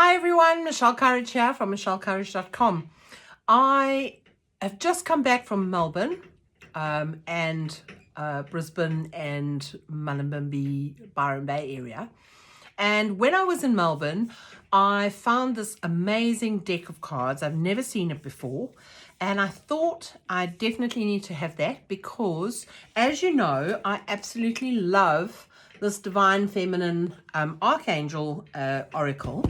Hi everyone, Michele Courage here from michellecourage.com. I have just come back from Melbourne and Brisbane and Mullumbimby, Byron Bay area. And when I was in Melbourne, I found this amazing deck of cards. I've never seen it before. And I thought I definitely need to have that because, as you know, I absolutely love this Divine Feminine Archangel Oracle.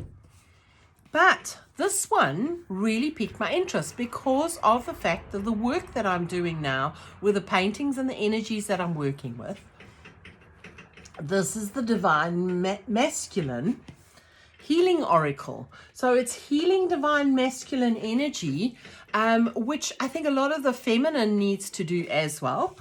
But this one really piqued my interest because of the fact that the work that I'm doing now with the paintings and the energies that I'm working with. This is the Divine Masculine Healing Oracle. So it's healing divine masculine energy, which I think a lot of the feminine needs to do as well.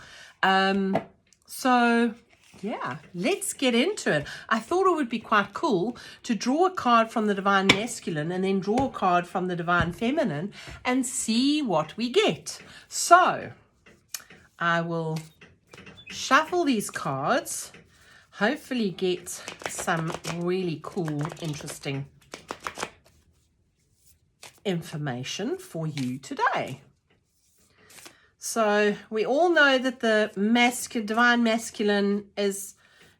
Yeah, let's get into it. I thought it would be quite cool to draw a card from the Divine Masculine and then draw a card from the Divine Feminine and see what we get. So I will shuffle these cards, hopefully get some really cool, interesting information for you today. So we all know that the Divine Masculine is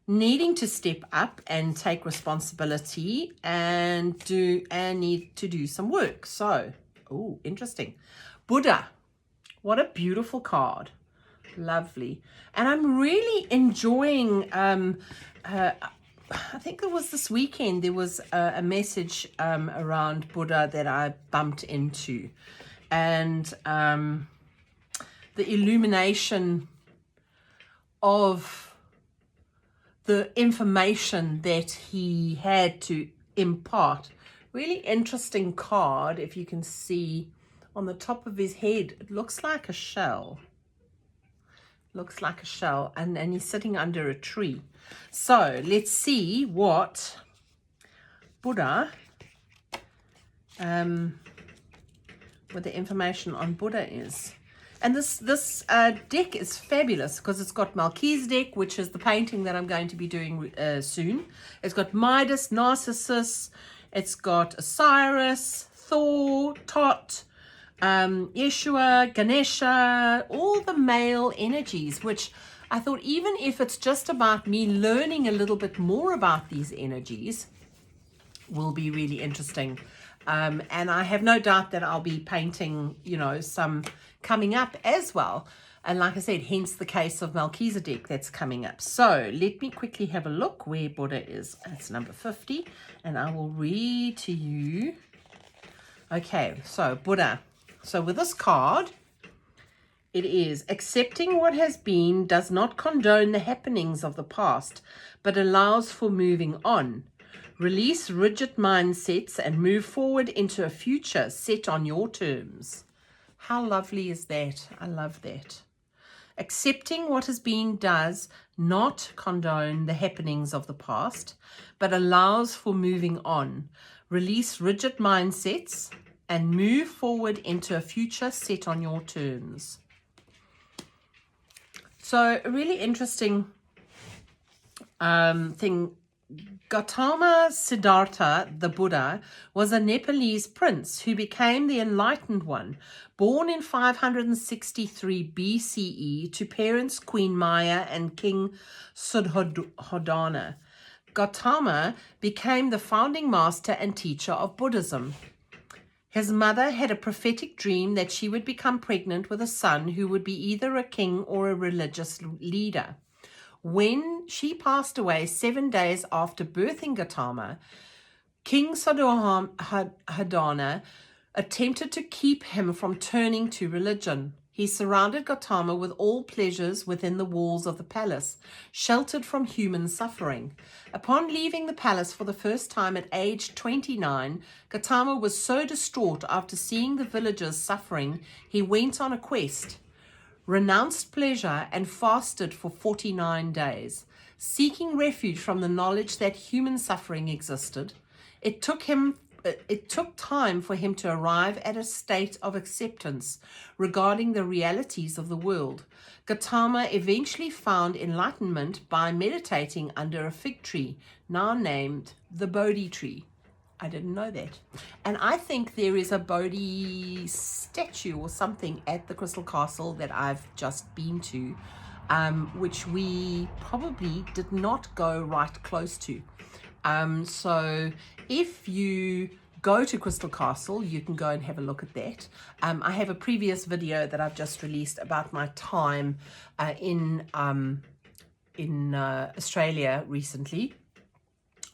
needing to step up and take responsibility and need to do some work. So, oh, interesting. Buddha, what a beautiful card. Lovely. And I'm really enjoying, I think it was this weekend, there was a message around Buddha that I bumped into. And the illumination of the information that he had to impart. Really interesting card. If you can see on the top of his head, it looks like a shell. Looks like a shell, and he's sitting under a tree. So let's see what Buddha, what the information on Buddha is. And this deck is fabulous because it's got Melchizedek, which is the painting that I'm going to be doing soon. It's got Midas, Narcissus. It's got Osiris, Thor, Tot, Yeshua, Ganesha, all the male energies, which I thought even if it's just about me learning a little bit more about these energies will be really interesting. And I have no doubt that I'll be painting, some coming up as well. And like I said, hence the case of Melchizedek that's coming up. So let me quickly have a look where Buddha is. It's number 50. And I will read to you. Okay, so Buddha. So with this card, it is accepting what has been does not condone the happenings of the past, but allows for moving on. Release rigid mindsets and move forward into a future set on your terms. How lovely is that? I love that. Accepting what has been does not condone the happenings of the past, but allows for moving on. Release rigid mindsets and move forward into a future set on your terms. So a really interesting thing. Gautama Siddhartha, the Buddha, was a Nepalese prince who became the enlightened one, born in 563 BCE to parents Queen Maya and King Suddhodana. Gautama became the founding master and teacher of Buddhism. His mother had a prophetic dream that she would become pregnant with a son who would be either a king or a religious leader. When she passed away 7 days after birthing Gautama, King Suddhodana attempted to keep him from turning to religion. He surrounded Gautama with all pleasures within the walls of the palace, sheltered from human suffering. Upon leaving the palace for the first time at age 29, Gautama was so distraught after seeing the villagers suffering, he went on a quest, renounced pleasure, and fasted for 49 days, seeking refuge from the knowledge that human suffering existed. It took time for him to arrive at a state of acceptance regarding the realities of the world. Gautama eventually found enlightenment by meditating under a fig tree, now named the Bodhi tree. I didn't know that. And I think there is a Bodhi statue or something at the Crystal Castle that I've just been to, which we probably did not go right close to. So if you go to Crystal Castle, you can go and have a look at that. I have a previous video that I've just released about my time in Australia recently,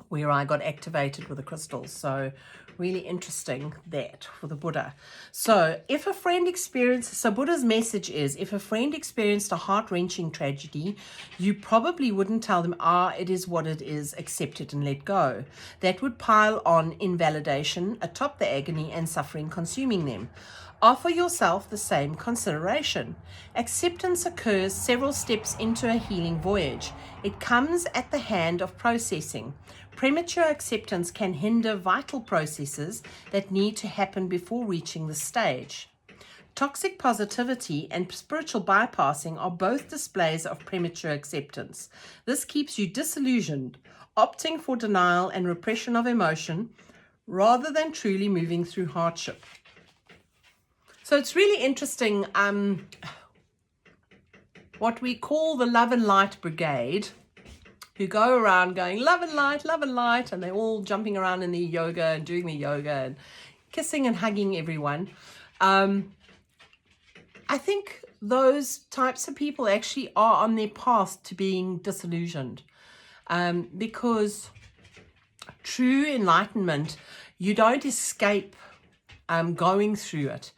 where I got activated with the crystals. So really interesting that for the Buddha. So if a friend experiences, so Buddha's message is, if a friend experienced a heart-wrenching tragedy, you probably wouldn't tell them, it is what it is, accept it and let go. That would pile on invalidation atop the agony and suffering consuming them. Offer yourself the same consideration. Acceptance occurs several steps into a healing voyage. It comes at the hand of processing. Premature acceptance can hinder vital processes that need to happen before reaching this stage. Toxic positivity and spiritual bypassing are both displays of premature acceptance. This keeps you disillusioned, opting for denial and repression of emotion rather than truly moving through hardship. So it's really interesting, what we call the Love and Light Brigade, who go around going, love and light, and they're all jumping around in the yoga and doing the yoga and kissing and hugging everyone. I think those types of people actually are on their path to being disillusioned, because true enlightenment, you don't escape going through it.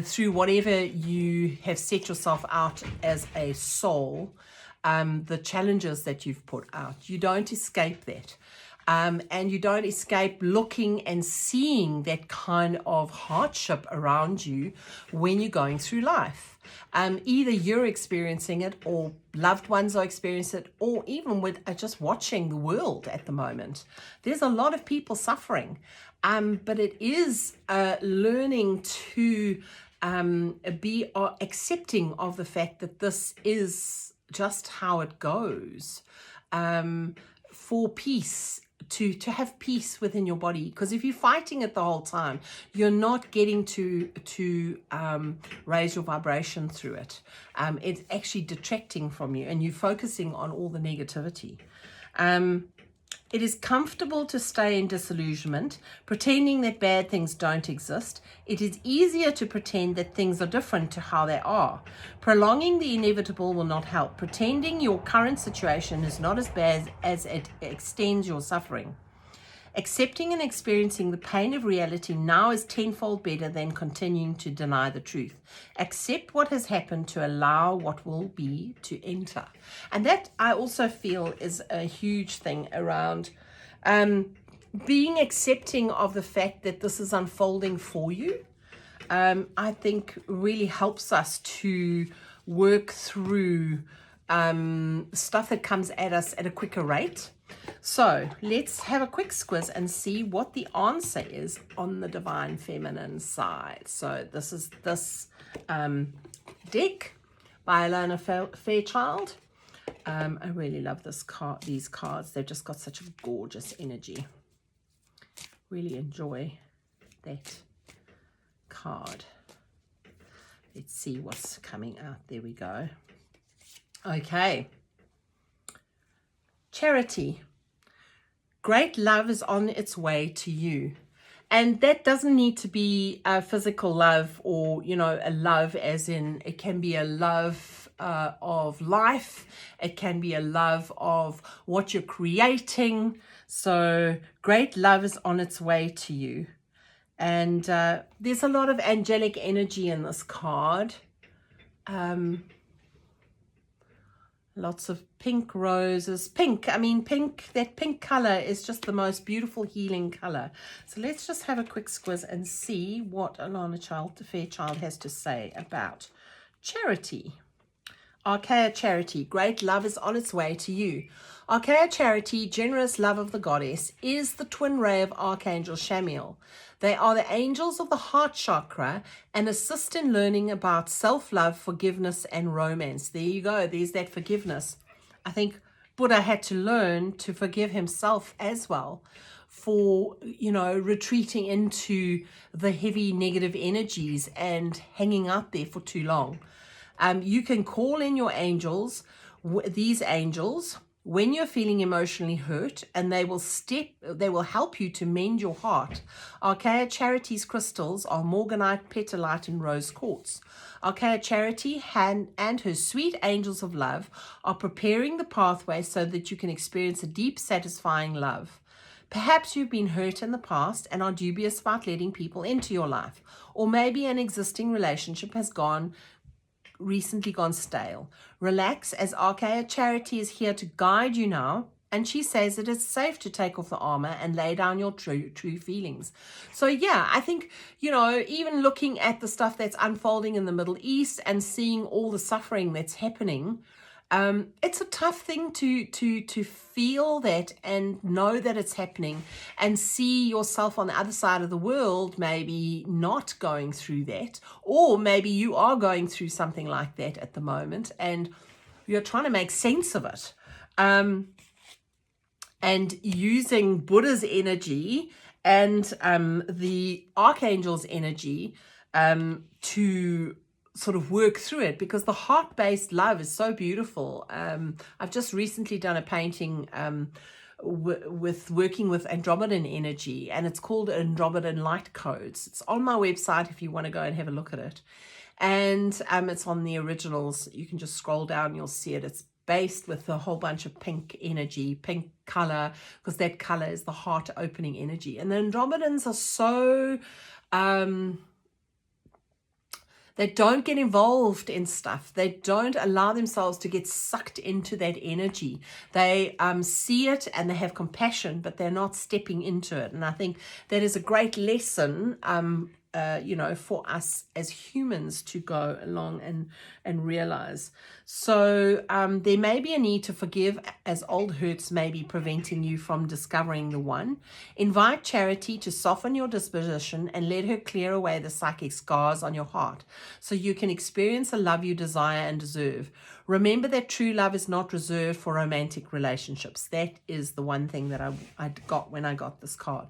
Through whatever you have set yourself out as a soul, the challenges that you've put out. You don't escape that. And you don't escape looking and seeing that kind of hardship around you when you're going through life. Either you're experiencing it, or loved ones are experiencing it, or even with just watching the world at the moment. There's a lot of people suffering. But it is learning to be accepting of the fact that this is just how it goes, for peace, to have peace within your body. Because if you're fighting it the whole time, you're not getting to raise your vibration through it. It's actually detracting from you, and you're focusing on all the negativity. It is comfortable to stay in disillusionment, pretending that bad things don't exist. It is easier to pretend that things are different to how they are. Prolonging the inevitable will not help. Pretending your current situation is not as bad as it extends your suffering. Accepting and experiencing the pain of reality now is tenfold better than continuing to deny the truth. Accept what has happened to allow what will be to enter. And that, I also feel, is a huge thing around being accepting of the fact that this is unfolding for you. I think really helps us to work through stuff that comes at us at a quicker rate. So let's have a quick squiz and see what the answer is on the divine feminine side. So this is this deck by Alona Fairchild. I really love these cards. They've just got such a gorgeous energy. Really enjoy that card. Let's see what's coming out. There we go. Okay. Charity. Great love is on its way to you. And that doesn't need to be a physical love, or, a love as in, it can be a love of life. It can be a love of what you're creating. So great love is on its way to you. And there's a lot of angelic energy in this card. Lots of pink roses. Pink, that pink color is just the most beautiful healing color. So let's just have a quick squiz and see what Alona Fairchild has to say about charity. Archaea Charity, great love is on its way to you. Archaea Charity, generous love of the goddess, is the twin ray of Archangel Shamiel. They are the angels of the heart chakra and assist in learning about self-love, forgiveness, and romance. There you go. There's that forgiveness. I think Buddha had to learn to forgive himself as well for, retreating into the heavy negative energies and hanging out there for too long. You can call in your angels, these angels, when you're feeling emotionally hurt, and they will help you to mend your heart. Archaea Charity's crystals are morganite, petalite, and rose quartz. Archaea Charity and her sweet angels of love are preparing the pathway so that you can experience a deep, satisfying love. Perhaps you've been hurt in the past and are dubious about letting people into your life, or maybe an existing relationship has recently gone stale. Relax, as Archaea Charity is here to guide you now, and she says it is safe to take off the armor and lay down your true feelings. So yeah, I think, even looking at the stuff that's unfolding in the Middle East and seeing all the suffering that's happening, it's a tough thing to feel that and know that it's happening, and see yourself on the other side of the world maybe not going through that, or maybe you are going through something like that at the moment and you're trying to make sense of it, and using Buddha's energy and the Archangel's energy to sort of work through it, because the heart-based love is so beautiful. I've just recently done a painting with working with Andromedan energy, and it's called Andromedan Light Codes. It's on my website if you want to go and have a look at it, and it's on the originals. You can just scroll down, you'll see it. It's based with a whole bunch of pink energy, pink color, because that color is the heart opening energy. And the Andromedans are so they don't get involved in stuff. They don't allow themselves to get sucked into that energy. They see it and they have compassion, but they're not stepping into it. And I think that is a great lesson, for us as humans to go along and realize. So there may be a need to forgive, as old hurts may be preventing you from discovering the one. Invite Charity to soften your disposition and let her clear away the psychic scars on your heart so you can experience the love you desire and deserve. Remember that true love is not reserved for romantic relationships. That is the one thing that I got when I got this card.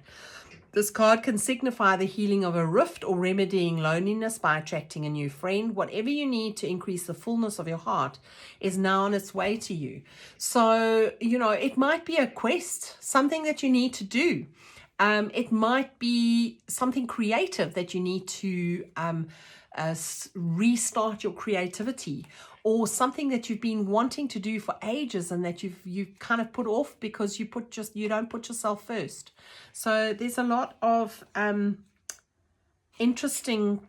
This card can signify the healing of a rift or remedying loneliness by attracting a new friend. Whatever you need to increase the fullness of your heart is now on its way to you. So, it might be a quest, something that you need to do. It might be something creative that you need to restart your creativity, or something that you've been wanting to do for ages and that you've kind of put off because you don't put yourself first. So there's a lot of interesting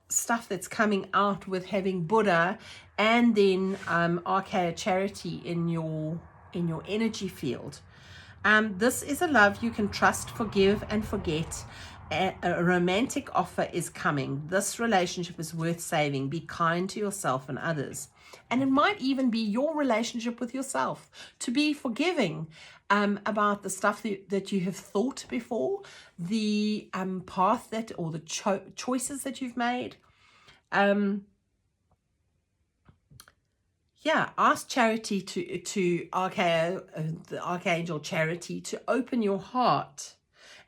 stuff that's coming out with having Buddha and then Archaea Charity in your energy field. This is a love you can trust, forgive, and forget. A romantic offer is coming. This relationship is worth saving. Be kind to yourself and others. And it might even be your relationship with yourself, to be forgiving about the stuff that you have thought before, the path or the choices that you've made. Ask Charity to the Archangel Charity to open your heart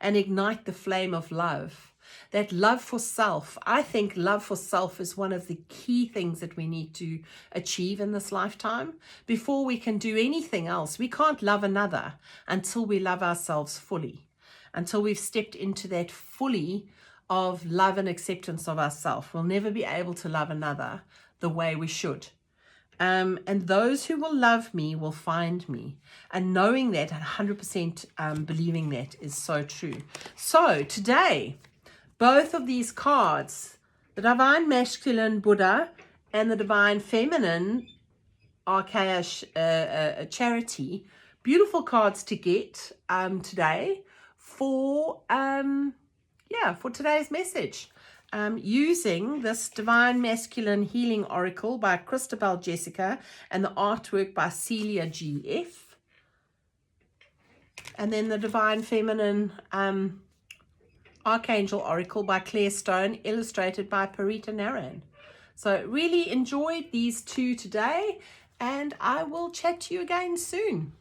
and ignite the flame of love. That love for self. I think love for self is one of the key things that we need to achieve in this lifetime. Before we can do anything else, we can't love another until we love ourselves fully, until we've stepped into that fully of love and acceptance of ourselves. We'll never be able to love another the way we should. And those who will love me will find me. And knowing that, 100% believing that is so true. So today, both of these cards, the Divine Masculine Buddha and the Divine Feminine Archaea Charity, beautiful cards to get today for today's message. Using this Divine Masculine Healing Oracle by Christabel Jessica and the artwork by Celia G.F. And then the Divine Feminine Archangel Oracle by Claire Stone, illustrated by Parita Naran. So really enjoyed these two today, and I will chat to you again soon.